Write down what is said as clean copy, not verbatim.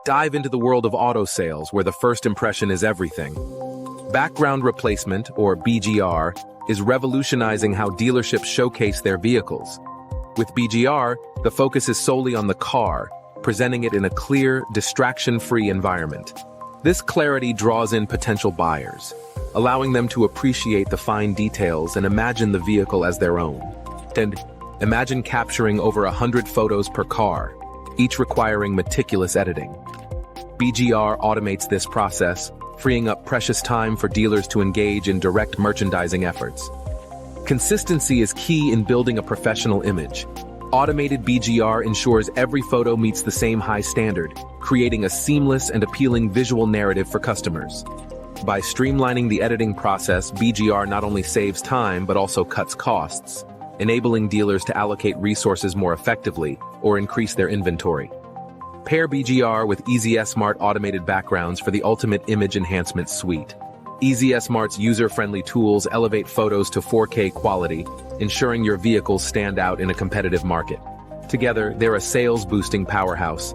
Dive into the world of auto sales, where the first impression is everything. Background replacement, or BGR, is revolutionizing how dealerships showcase their vehicles. With BGR, the focus is solely on the car, presenting it in a clear, distraction-free environment. This clarity draws in potential buyers, allowing them to appreciate the fine details and imagine the vehicle as their own. And imagine capturing over 100 photos per car, each requiring meticulous editing. BGR automates this process, freeing up precious time for dealers to engage in direct merchandising efforts. Consistency is key in building a professional image. Automated BGR ensures every photo meets the same high standard, creating a seamless and appealing visual narrative for customers. By streamlining the editing process, BGR not only saves time but also cuts costs, enabling dealers to allocate resources more effectively or increase their inventory. Pair BGR with EZSmart Automated Backgrounds for the ultimate image enhancement suite. EZSmart's user-friendly tools elevate photos to 4K quality, ensuring your vehicles stand out in a competitive market. Together, they're a sales-boosting powerhouse,